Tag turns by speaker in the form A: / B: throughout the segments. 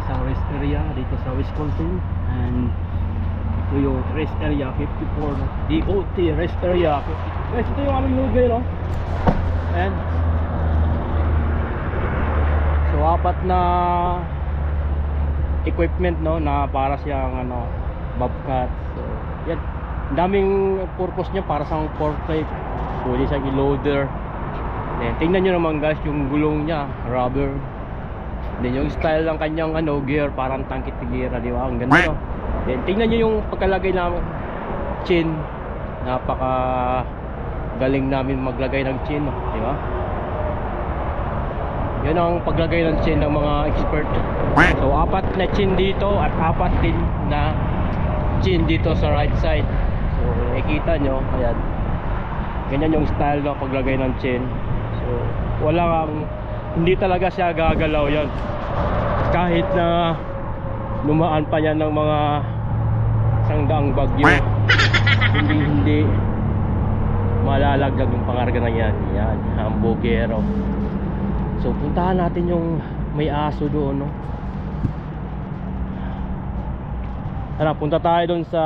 A: isang rest area dito sa Wisconsin, and ito yung rest area 54, DOT rest area 54. Guys, ito yung aming lugay, no? And so apat na equipment, no, na para siyang ano, bobcat. So yan, daming purpose niya, para sa forklift, pwede siyang i-loader. Then tingnan nyo naman guys yung gulong niya, rubber. Then yung style ng kanyang ano, gear, parang tangkit gira, di ba? Ang ganda, no? Then tingnan nyo yung pagkalagay ng chin, napaka galing namin maglagay ng chin, no? Di ba? Yan ang paglagay ng chin ng mga expert. So apat na chin dito at apat din na chin dito sa right side. So nakikita nyo, ayan, ganyan yung style ng paglagay ng chin. So walang, hindi talaga siya gagalaw yan, kahit na lumaan pa yan ng mga sanggang bagyo. hindi malalaglag yung pangarga na yan. Yan, hamburgero. So puntahan natin yung may aso doon, no? Tara, punta tayo doon sa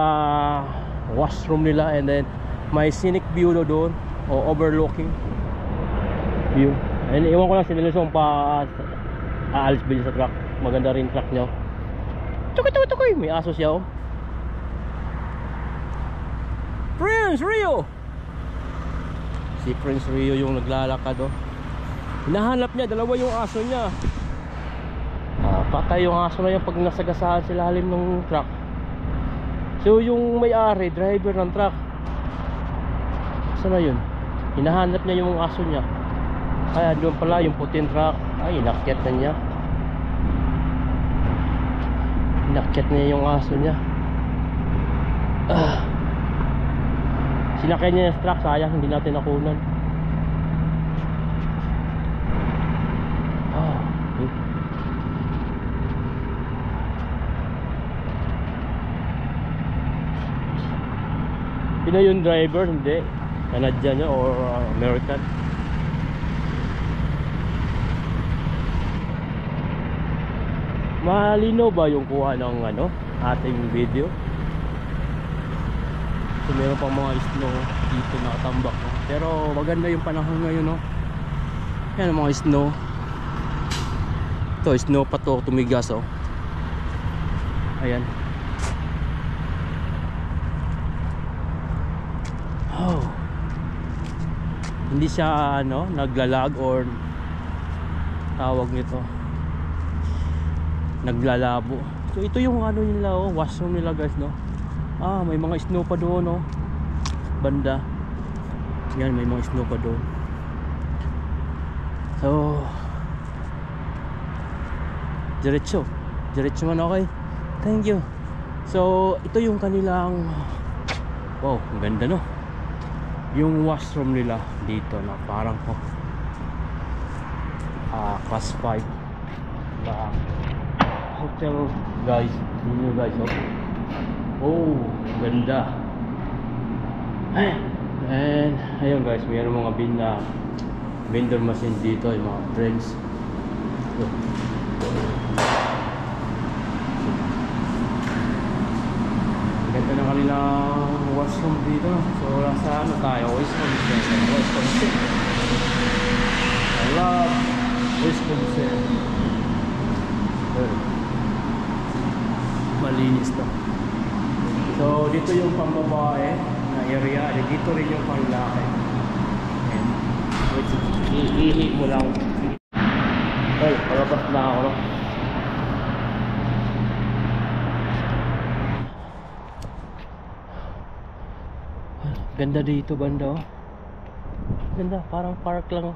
A: washroom nila, and then may scenic view doon, o overlooking view. And iwan ko lang si Nelson pa aalis ba sa truck. Maganda rin truck nyo. Tukoy, may aso siya, oh. Prince Rio! Si Prince Rio yung naglalakad, oh. Hinahanap niya, dalawa yung aso niya. Patay yung aso na yan pag nasagasaan sa ilalim ng truck. So yung may-ari, driver ng truck, saan na yun? Hinahanap niya yung aso niya. Kaya doon pala yung puting truck. Ay, inakyat na niya. Inakyat niya yung aso niya. Sinakyan niya yung truck, sayang hindi natin nakunan. Pinoy yung driver, hindi Canadian niya or American. Malino ba yung kuha ng ano, ating video? So meron pang mga snow dito nakatambak, no? Pero maganda yung panahon ngayon, no? Yan ang mga snow. Ito, snow pa to, tumigas, oh. Ayan. Oh. Hindi siya ano, naglalag or tawag nito, naglalabo. So ito yung ano nila, oh, washroom nila guys, no? May mga snow pa doon, no? Banda. Yan, may mga snow pa doon. So diretso man, okay. Thank you. So ito yung kanilang, wow, ang ganda, no? Yung washroom nila dito na parang class 5 na hotel guys. Yun guys, oh, ganda. And ayun guys, mayroon mga vendor machine dito, yung mga drinks. Ganda na kanilang washroom dito. So nasa ano tayo, Wisconsin. I love Wisconsin. Malinis to. So dito yung pambabae na area, dito rin yung panglalaki. And ihi mo lang. Ay, palabas na ako, no? Ganda dito banda, oh. Ganda, parang park lang.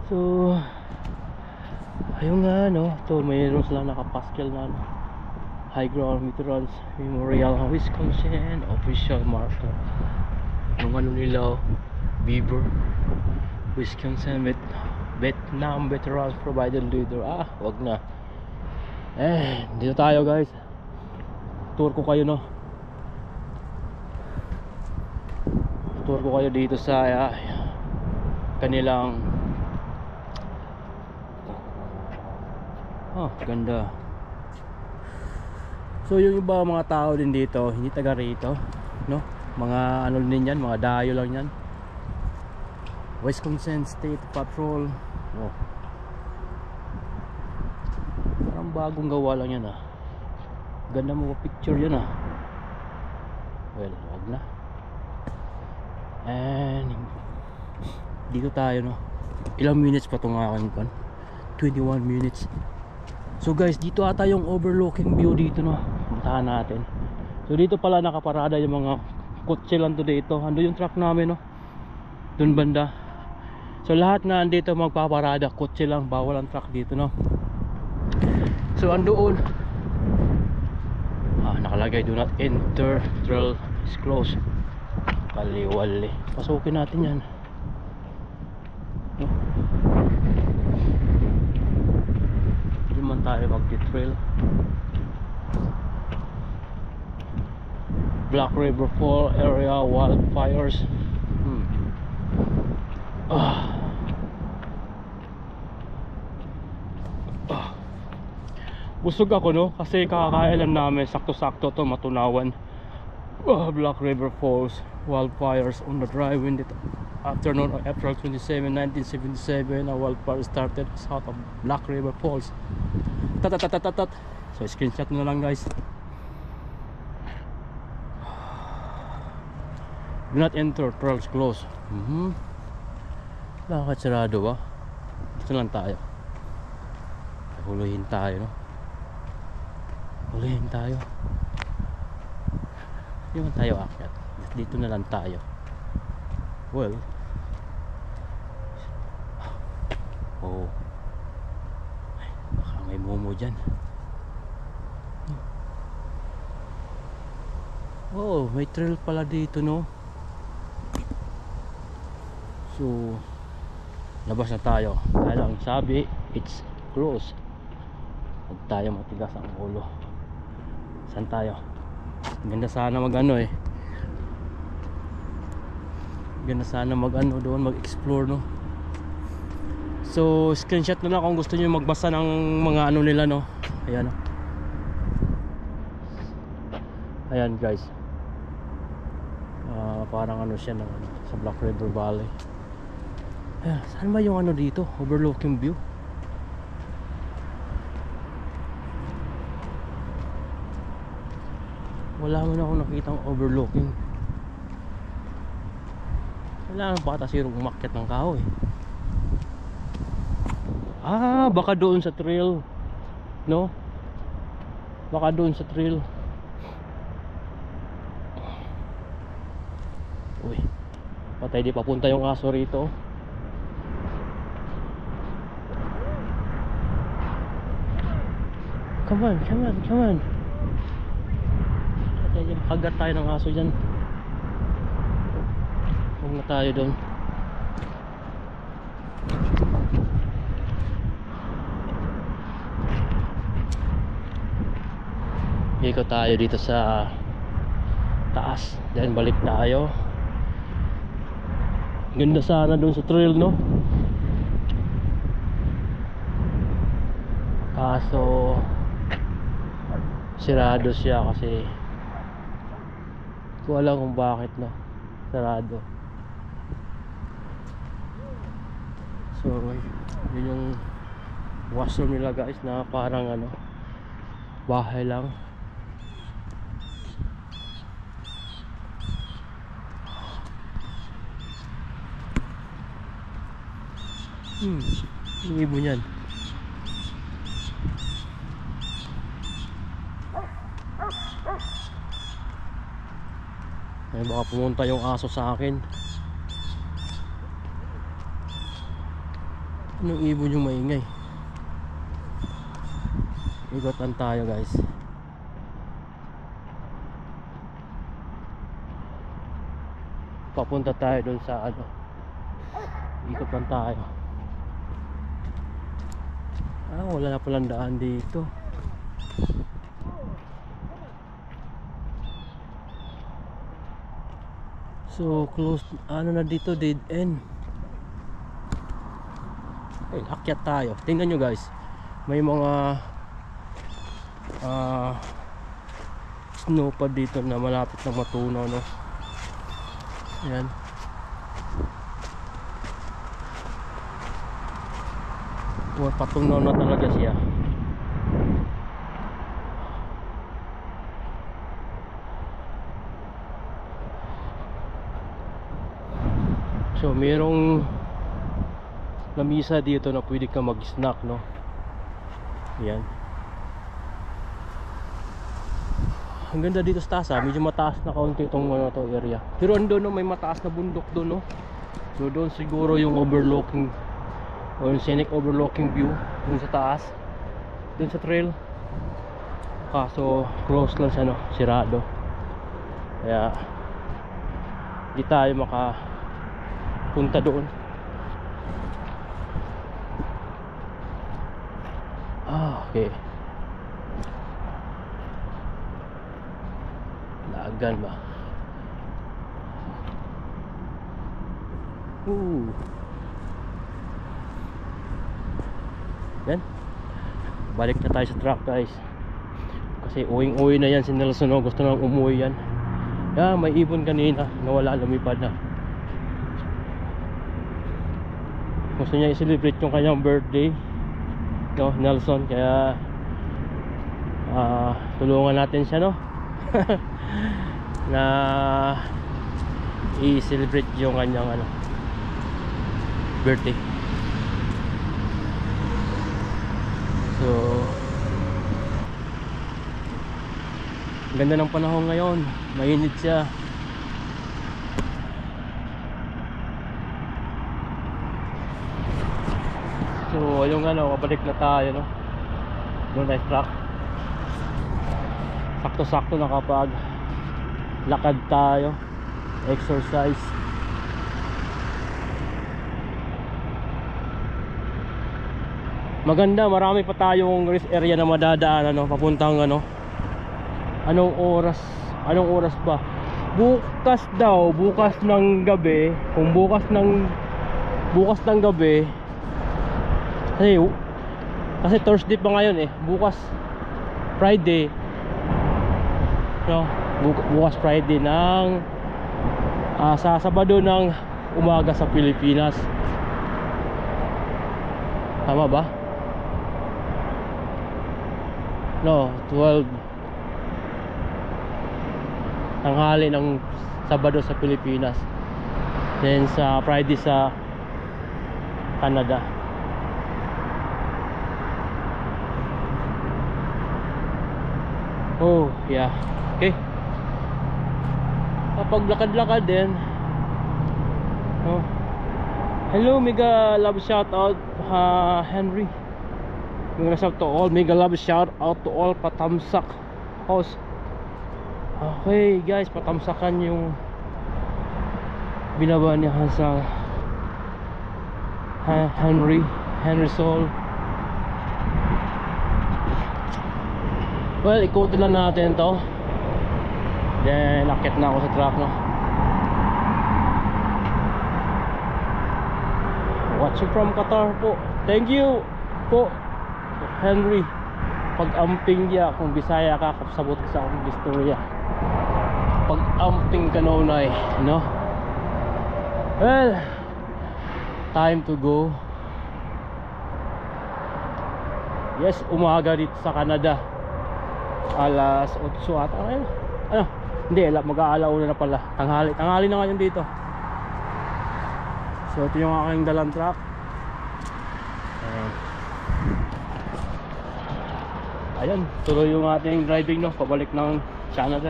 A: So ayun nga, no, to mayroon silang nakapaskil na High Ground Veterans Memorial Wisconsin official marker. Yung ano nila, Beaver Wisconsin Vietnam Veterans Provided Leader. Wag na. Dito tayo guys. Tour ko kayo, no? Tour ko kayo dito sa kanilang Oh, ganda. So yung iba mga tao din dito, hindi taga rito, no? Mga ano din yan, mga dayo lang yan. Wisconsin State Patrol. Oh. Parang bagong gawa lang yan ah. Ganda mo picture yun ah. Well, wag na. And dito tayo, no? Ilang minutes pa itong aking kan? 21 minutes. So guys, dito ata yung overlooking view dito, no? Puntahan natin. So dito pala nakaparada yung mga kotse lang to dito. Ando yung truck namin, no? Dun banda. So lahat na andito magpaparada, kotse lang, bawal ang truck dito, no? So andoon nakalagay do not enter, trail is closed. Kaliwali. Pasukin natin yan, no? Hindi man tayo mag-trail. Black River Fall area wildfires. Busog ako, no? Kasi kakakailan namin sakto-sakto to matunawan. Black River Falls wildfires on the drive in the afternoon of April 27, 1977. A wildfire started south of Black River Falls. Tatatatatat. So screenshot na lang, guys. Do not enter, trails close. Bakit sarado ba? Dito lang tayo. Huluhin tayo, no? Huluhin tayo. Hindi man tayo akyat. Dito na lang tayo. Well, oh, ay, baka may momo dyan. Oh, may trail pala dito, no? So labas na tayo. Dahil ang sabi, it's close. Huwag tayo matigas ang ulo. Saan tayo? Ganda sana mag ano eh. Ganda sana mag ano doon, mag explore, no? So screenshot na lang kung gusto niyo magbasa ng mga ano nila, no? Ayan, no? Ayan, guys. Parang ano siya ng, sa Black River Valley. Ayan, saan ba yung ano dito? Overlooking view. Wala man ako nakitang overlooking. Kailangan pa kasi yung umakyat ng kahoy. Baka doon sa trail, no? Baka doon sa trail. Uy, patay, di papunta yung aso rito. Come on, come on, come on. Makagat tayo ng aso dyan. Huwag na tayo doon. Ikot tayo dito sa taas, then balik tayo. Ganda sana doon sa trail, no? Kaso sirado siya kasi ko alam kung bakit, no? Sarado. So yun yung washroom nila, guys, na parang ano, bahay lang. Yung ibon yan. Ay, baka pumunta yung aso sa akin. Anong ibon yung maingay? Ikotan tayo, guys. Papunta tayo dun sa ano, ikot lang tayo. Wala na palang daan dito. So close, ano na dito, dead end. Ay, akyat tayo. Tingnan nyo, guys, may mga snow pa dito na malapit na matunaw, no? Ayan. Patunaw na talaga siya. So mayroong lamisa dito na pwede ka mag-snack, no? Yan. Ang ganda dito sa taas, medyo mataas na kaunti itong to area. Pero andun, no, may mataas na bundok doon, no? So doon siguro yung overlooking o yung scenic overlooking view doon sa taas, doon sa trail. Kaso close lang siya, no? Sirado. Kaya di tayo makapunta doon. Okay. Lagan ba? Yan. Balik na tayo sa truck, guys. Kasi uwing-uwi na yan si Nelson, no? Gusto nang umuwi yan. Yeah, may ibon kanina, nawala, lumipad na. Gusto niya i-celebrate yung kanyang birthday, no, Nelson. Kaya tulungan natin siya, no? Na i-celebrate yung kanyang birthday. So ganda ng panahon ngayon, mainit siya. So yung kabalik na tayo, no? Doon na truck. Sakto-sakto nakapag lakad tayo, exercise. Maganda, marami pa tayong rest area na madadaan, papuntang anong oras ba? Bukas daw, bukas ng gabi. Kung bukas ng gabi, kasi Thursday pa ngayon, bukas Friday, no? Bukas Friday ng sa Sabado ng umaga sa Pilipinas. Tama ba? No, 12 tanghali ng Sabado sa Pilipinas. Then sa Friday sa Canada. Oh, yeah. Okay. Paglakad-lakad din. Oh. Hello, mega love shout out Henry. Mega shout to all, mega love shout out to all Patamsak house. Okay, guys, patamsakan yung binaba niya sa Henry Soul. Well, ikutin lang natin to. Then akit na ako sa truck, no? Watching from Qatar po. Thank you po, Henry. Pag-amping niya, kung Bisaya ka, kapsabot ka sa akong istorya. Pag-amping ka nonay, no? Well, time to go. Yes, umaga dito sa Canada. Alas 8 ata ngayon. Hindi, mag-aalauna na pala. Tanghali na ngayon dito. So ito yung aking dalang truck. Ayun, tuloy yung ating driving, no? Pabalik ng Canada.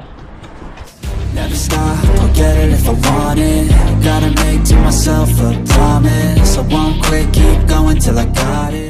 B: Never stop, I'll get it if I want it. Gotta make to myself a promise. I won't quit, keep going till I got it.